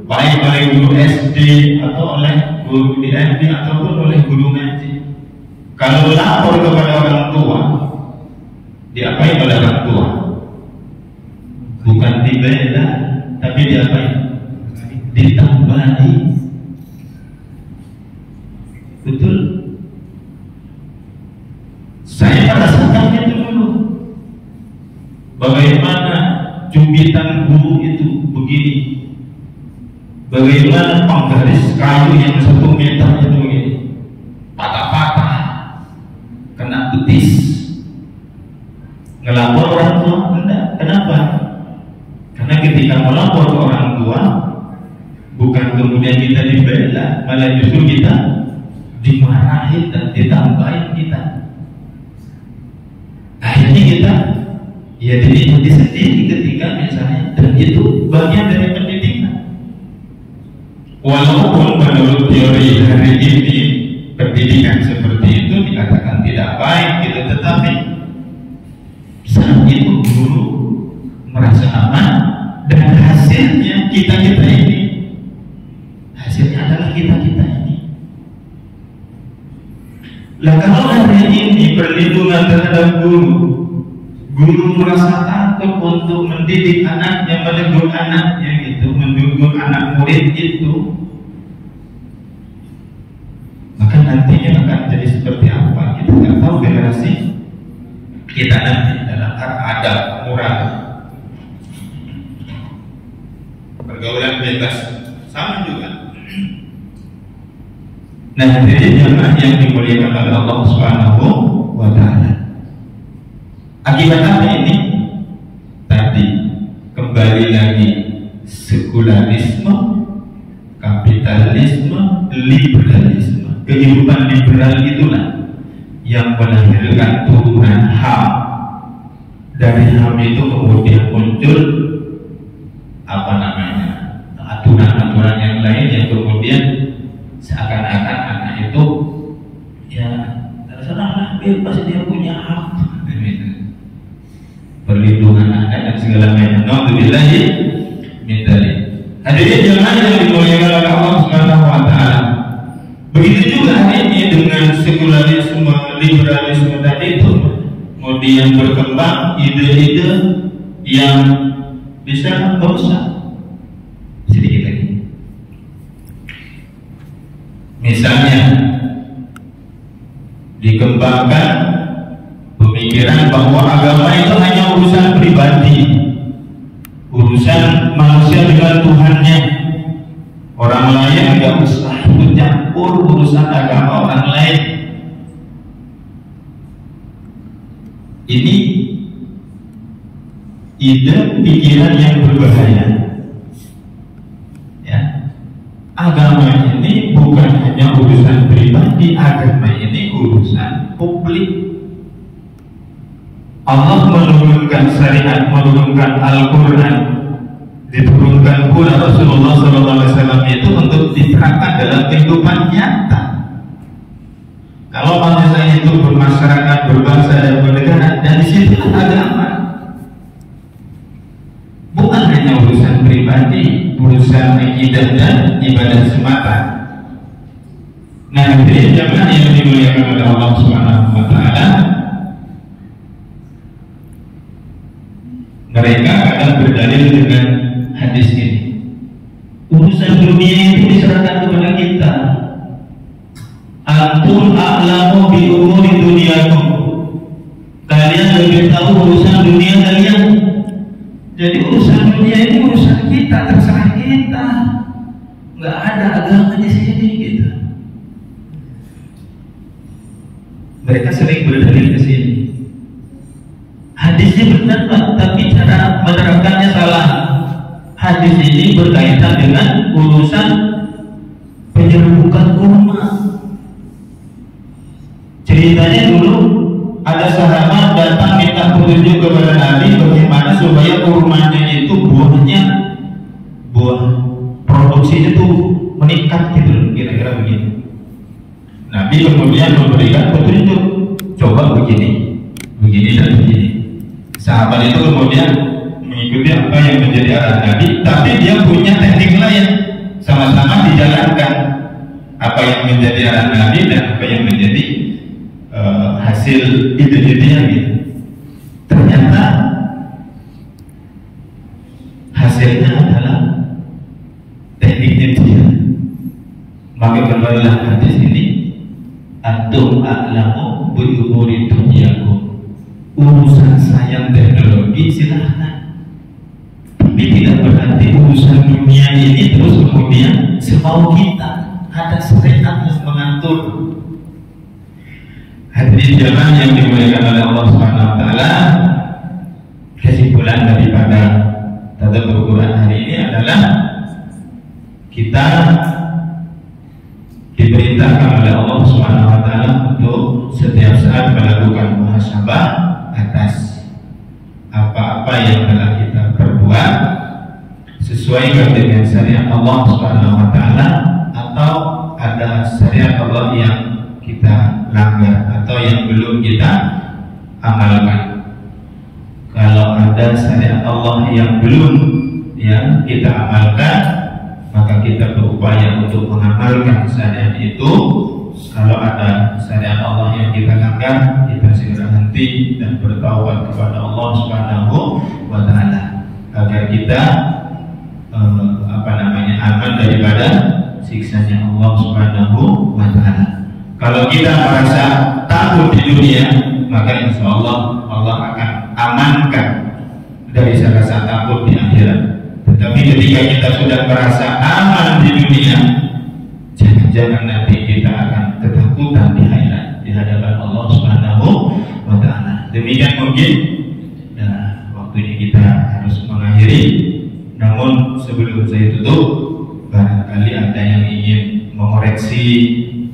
baik oleh guru SD atau oleh guru di MI ataupun oleh guru ngaji. Kalau lapor kepada orang tua, diapain oleh orang tua? Bukan dibela, tapi diapain? Ditambahi. Betul? Saya merasakannya itu dulu. Bagaimana cubitan guru itu begini, bagaimana penggaris kayu yang 1 meter itu begini, patah-patah, kena betis. Ngelapor orang tua? Enggak. Kenapa? Karena ketika melapor ke orang tua, bukan kemudian kita dibela, malah justru kita dimarahin dan ditambahin kita. Akhirnya kita ya dinikmati sendiri ketika misalnya, dan itu bagian dari pendidikan. Walaupun menurut teori hari ini pendidikan seperti itu dikatakan tidak baik gitu, tetapi saat itu guru merasa aman dan hasilnya kita ini, hasilnya adalah kita ini. Lah kalau hari ini perlindungan terhadap guru merasa takut untuk mendidik anaknya, menegur anaknya gitu, menegur anak murid itu, maka nantinya akan jadi seperti apa? Kita nggak tahu generasi kita nanti dalam adab moral, pergaulan bebas sama juga. Nah, jadi jemaah yang dimuliakan oleh Allah Subhanahu wa Ta'ala, akibat apa ini? Tadi kembali lagi sekularisme, kapitalisme, liberalisme. Kehidupan liberal itulah yang melahirkan turunan HAM. Dari HAM itu kemudian muncul apa namanya, aturan-aturan yang lain yang kemudian seakan-akan anak itu ya terserahlah, bebas, dia punya hak, perlindungan anak dan segala macam. Nauzubillahi min dzalik. Hadirin jemaah yang dimuliakan oleh Allah Subhanahu wa Ta'ala, begitu juga hari ini dengan sekularisme, liberalisme tadi itu kemudian berkembang ide-ide yang bisa merusak. Sedikit lagi, misalnya dikembangkan pemikiran bahwa agama itu hanya urusan pribadi, urusan manusia dengan Tuhannya. Orang lain nggak usah ikut campur urusan agama orang lain. Ini ide pikiran yang berbahaya. Ya, agama ini bukan hanya urusan pribadi, agama ini urusan publik. Allah menurunkan syariat, menurunkan Al-Quran, diturunkan pula Rasulullah SAW itu untuk diterapkan dalam kehidupan nyata. Kalau manusia itu bermasyarakat, berbangsa dan bernegara, dan di situ agama bukan hanya urusan pribadi, urusan akidah dan ibadah semata. Nah, hadirin jamaah yang dimuliakan oleh Allah Subhanahu wa taala, mereka akan berdalil dengan hadis ini. Urusan dunia itu diserahkan kepada kita. Antum a'lamu bi umuri dunyakum. Kalian lebih tahu urusan dunia kalian. Jadi urusan dunia ini urusan kita, terserah kita. Nggak ada agama di sini gitu. Mereka sering berdalil ke sini. Hadisnya benar Pak, tapi cara menerapkannya salah. Hadis ini berkaitan dengan urusan penyerbukan kurma. Ceritanya dulu ada sahabat datang minta petunjuk kepada Nabi bagaimana supaya kurmanya itu buah produksinya itu meningkat gitu, kira-kira begitu. Nabi kemudian memberikan petunjuk, coba begini dan begini. Sahabat itu kemudian mengikuti apa yang menjadi arahan Nabi, tapi dia punya teknik lain, sama-sama dijalankan apa yang menjadi arahan Nabi dan apa yang menjadi hasil ide-idenya gitu. Ternyata hasilnya adalah tekniknya dia. Maka keluarlah hadis ini, antum a'lamu bi umuri dunyakum. Urusan sains teknologi silahkan, tapi tidak berarti urusan dunia ini terus kemudian semau kita. Ada syariat yang mengatur. Hadirin jamaah yang dimuliakan oleh Allah Subhanahu wa taala, kesimpulan daripada tadabbur Quran hari ini adalah kita diperintahkan oleh Allah Subhanahu wa taala untuk setiap saat melakukan muhasabah atas apa-apa yang telah kita perbuat sesuai dengan syariat Allah Subhanahu wa taala, atau ada syariat Allah yang kita langgar atau yang belum kita amalkan. Kalau ada syariat Allah yang belum kita amalkan, maka kita berupaya untuk mengamalkan syariat itu. Kalau ada syariat Allah yang kita langgar, kita segera henti dan bertaubat kepada Allah Subhanahu wa taala agar kita aman daripada siksanya Allah Subhanahu wa taala. Kalau kita merasa takut di dunia, maka insya Allah Allah akan amankan dari rasa takut di akhirat. Tetapi ketika kita sudah merasa aman di dunia, jangan-jangan nanti kita akan ketakutan di akhirat di hadapan Allah Subhanahu wa taala. Demikian mungkin waktunya kita harus mengakhiri. Namun sebelum saya tutup, barangkali ada yang ingin mengoreksi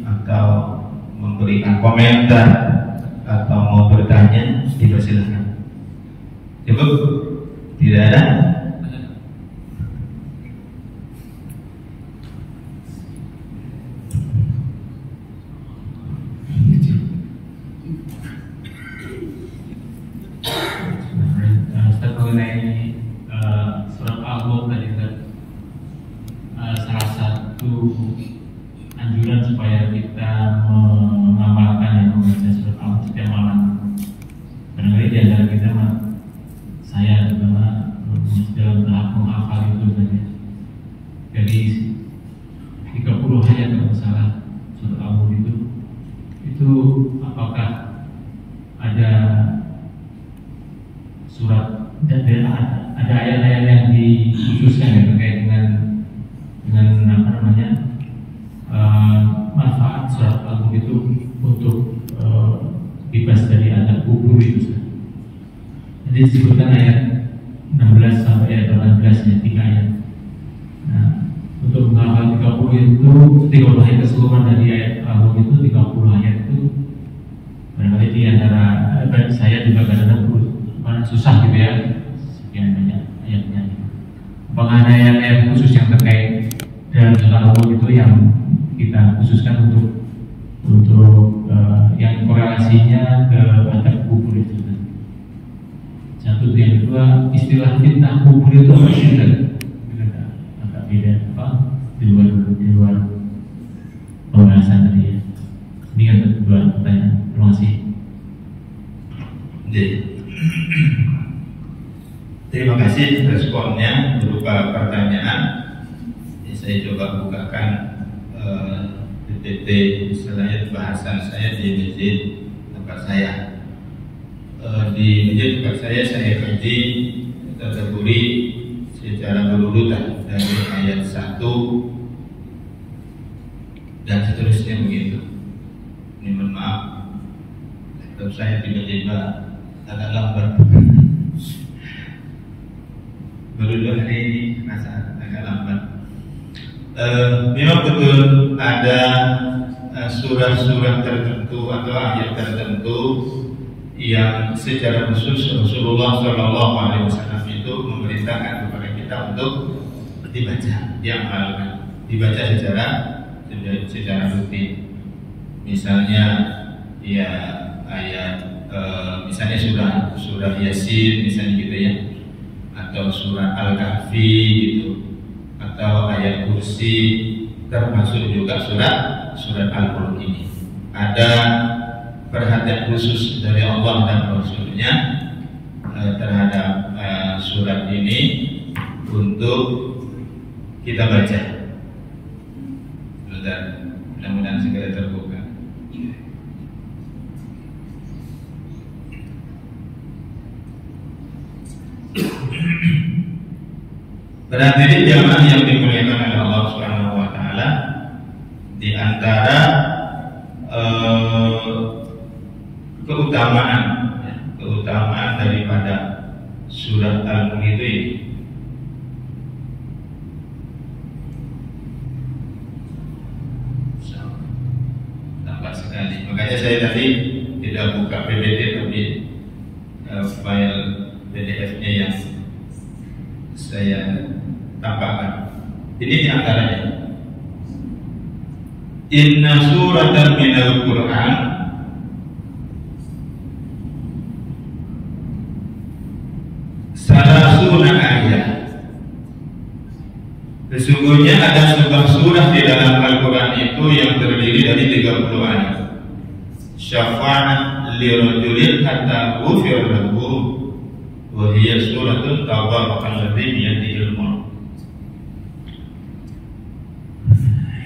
atau memberikan komentar atau mau bertanya, dipersilakan. Cukup? Tidak ada? Ustaz, mengenai surat Al-Mulk tadi, salah satu anjuran supaya kita mengamalkan dan membaca surat Al-Mulk setiap malam. Barangkali di antara kita, saya juga dalam tahap menghafal itu saja. Jadi 30 ayat kalau salah surat Al-Mulk itu apakah ada surat dan ada ayat-ayat yang dikhususkan ya terkait dengan manfaat surat Al-Mulk itu untuk bebas dari azab kubur itu. Jadi disebutkan ayat 16 sampai ayat 18 ya, 3 ayat. Nah, untuk menghafal 30 itu 30 ayat keseluruhan dari ayat Al-Mulk itu 30 ayat itu barangkali di antara saya juga kadang-kadang susah gitu ya, sekian banyak ayatnya. Apakah ada ayat-ayat khusus yang terkait dalam surat Al-Mulk itu yang kita khususkan untuk yang korelasinya ke azab kubur itu? Satu, yang kedua, istilah fitnah kubur itu apa sih? Agak beda di luar pembahasan tadi ya. kasih responnya berupa pertanyaan. Saya coba bukakan PPT misalnya bahasan saya di masjid tempat saya. Di masjid tempat saya kaji tadabburi secara berurutan dari ayat 1 dan seterusnya begitu. Ini mohon maaf, laptop saya tiba-tiba agak lambat. Baru 2 hari ini rasa agak lambat. Memang betul ada surah-surah tertentu atau ayat tertentu yang secara khusus Rasulullah SAW itu memerintahkan kepada kita untuk dibaca, diamalkan, dibaca secara rutin. Misalnya ya ayat misalnya surah Yasin misalnya gitu ya, atau surah Al-Kahfi gitu, atau ayat kursi, termasuk juga surat Al-Qur'an ini. Ada perhatian khusus dari Allah dan Rasulnya terhadap surat ini untuk kita baca. Mudah-mudahan segera terbuka. Berarti ini jamaah yang dimuliakan oleh Allah Subhanahu wa taala, di antara keutamaan daripada surat Al-Mulk itu ini. Tampak sekali. Makanya saya tadi tidak buka PPT tapi file PDF-nya yang saya tampakkan. Ini di antaranya. Inna suratan minal Qur'an salasuna ayat. Sesungguhnya ada sebuah surah di dalam Al-Quran itu yang terdiri dari 30 ayat. Syafa'at lirajulin hatta ghufir lahu wa hiya suratun tabarakal ladzi biyadihil mulk.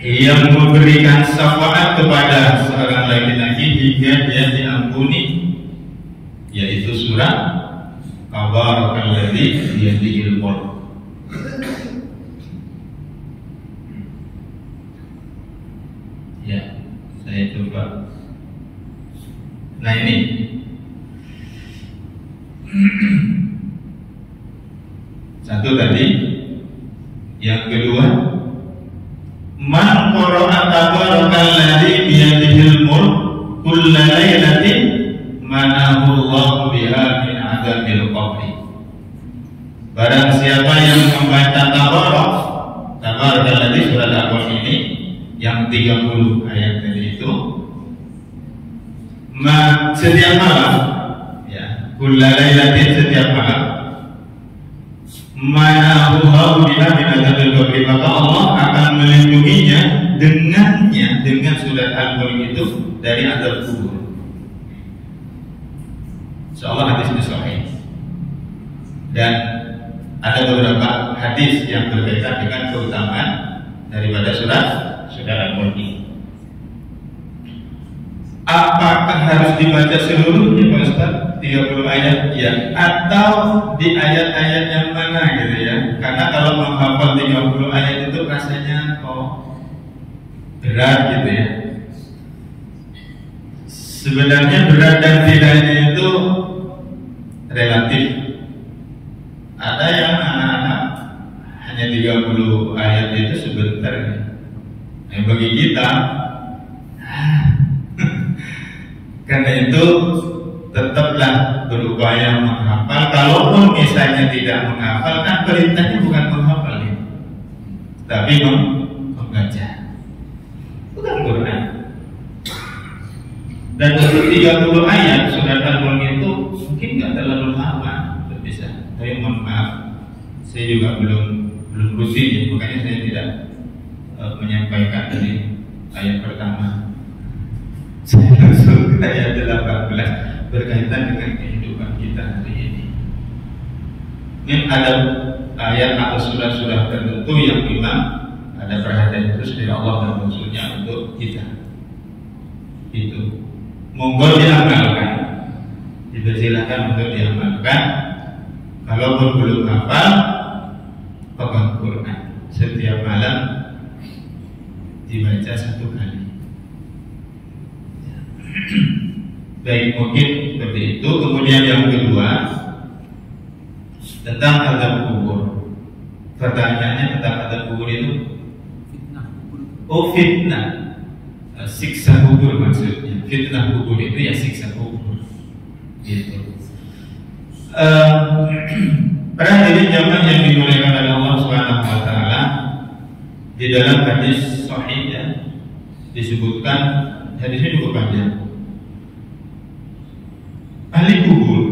Yang memberikan syafaat kepada seorang laki-laki hingga dia diampuni, yaitu surah tabarakal ladzi biyadihil mulk. Ya, saya coba. Nah ini satu tadi. Yang kedua, man qara'a tabarakal ladzi biyadihil mulk kulla lailatin manahu Allahu biha min adzabil qabri. Barang siapa yang membaca tabarakal ladzi surat Al-Mulk ini yang 30 ayat tadi itu, setiap malam, ya, kulla lailatin, setiap malam, manahu Allahu biha min adzabil qabri, maka Allah akan melindunginya dengan surat Al-Mulk itu dari azab kubur. Insyaallah hadis ini sahih. Dan ada beberapa hadis yang berkaitan dengan keutamaan daripada surat Al-Mulk ini. Apakah harus dibaca seluruhnya Pak Ustaz? 30 ayat ya, atau di ayat-ayat yang mana gitu ya? Karena kalau menghafal 30 ayat itu rasanya berat gitu ya. Sebenarnya berat dan tidaknya itu relatif. Ada yang anak-anak hanya 30 ayat itu sebentar. Yang bagi kita karena itu tetaplah berupaya menghafal. Kalaupun misalnya tidak menghafal, kan perintahnya bukan menghafal ya, tapi membaca, bukan Quran. Dan untuk 30 ayat surat Al-Mulk itu mungkin nggak terlalu lama bisa. Tapi mohon maaf, saya juga belum rutin ya, makanya saya tidak menyampaikan dari ayat pertama. Saya langsung ke ayat 18 berkaitan dengan kehidupan kita hari ini. Ini ada ayat atau surah-surah tertentu yang memang ada perhatian terus dari Allah dan Rasulnya untuk kita. Itu monggo diamalkan, dipersilakan untuk diamalkan. Kalaupun belum hafal, pegang Quran setiap malam dibaca 1 kali. Baik, mungkin seperti itu. Kemudian yang kedua tentang azab kubur. Pertanyaannya tentang azab kubur itu fitnah, siksa kubur maksudnya. Fitnah kubur itu ya siksa kubur. Gitu. Para hadirin jamaah yang dimuliakan oleh Allah Subhanahu wa taala, di dalam hadis sahih ya, disebutkan, hadisnya cukup panjang. Ahli kubur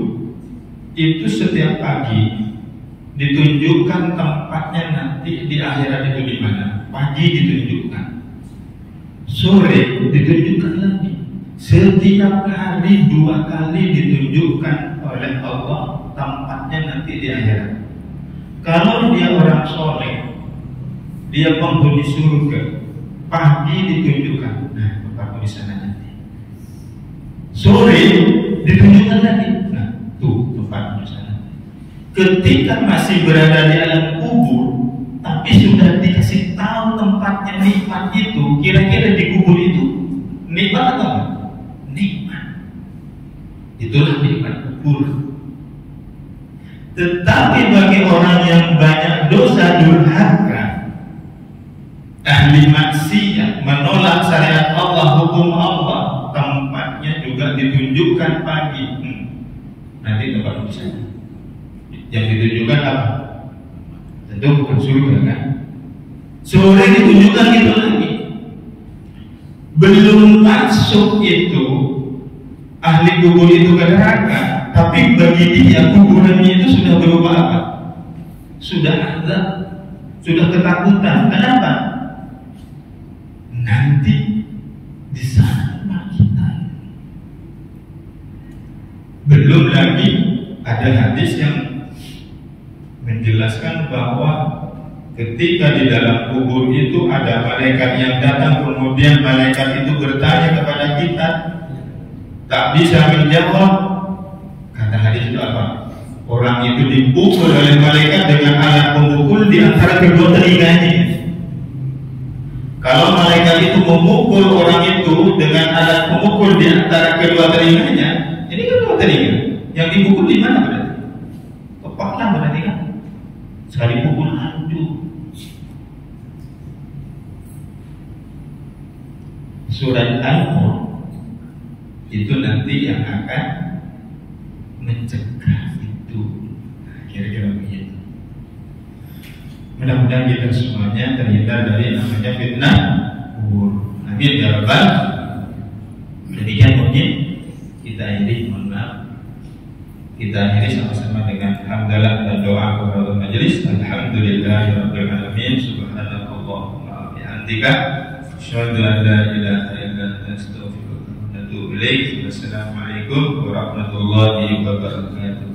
itu setiap pagi ditunjukkan tempatnya nanti di akhirat itu di mana. Pagi ditunjukkan, sore ditunjukkan lagi. Setiap hari 2 kali ditunjukkan oleh Allah tempatnya nanti di akhirat. Kalau dia orang soleh, dia penghuni surga, pagi ditunjukkan, nah tempatmu di sana nanti. Sore ditunjukkan lagi, nah tuh tempatmu di sana. Ketika masih berada di alam kubur, tapi sudah dikasih tahu tempatnya, nikmat itu, kira-kira di kubur itu nikmat atau enggak? Nikmat. Itulah nikmat kubur. Tetapi bagi orang yang banyak dosa durhaka, ahli maksiat, menolak syariat Allah, hukum Allah, tempatnya juga ditunjukkan pagi. Nanti tempat di sana. Yang ditunjukkan apa? Tentu bukan surga kan? Sore ditunjukkan gitu lagi. Belum masuk itu ahli kubur itu ke neraka, tapi bagi dia kuburannya itu sudah berubah apa? Sudah ada, sudah ketakutan. Kenapa? Nanti di sana kita. Belum lagi ada hadis yang menjelaskan bahwa ketika di dalam kubur itu ada malaikat yang datang, kemudian malaikat itu bertanya kepada kita, tak bisa menjawab. Kata hadis itu apa? Orang itu dipukul oleh malaikat dengan alat pemukul di antara kedua telinganya. Kalau malaikat itu memukul orang itu dengan alat pemukul di antara kedua telinganya, ini kan kedua telinga. Yang dipukul di mana berarti? Kepala berarti kan? Sekali pukul hancur. Surat Al-Mulk itu nanti yang akan mencegah itu. Kira-kira begitu. Mudah-mudahan kita semuanya terhindar dari namanya fitnah kubur. Amin ya rabbal. Demikian mungkin kita akhiri, mohon maaf. Kita akhiri sama-sama dengan hamdalah dan doa kepada majelis. Alhamdulillahirabbil alamin. Subhanallahumma wa bihamdika, asyhadu an la ilaha illa anta, astaghfiruka wa atubu ilaik. Wassalamualaikum warahmatullahi wabarakatuh.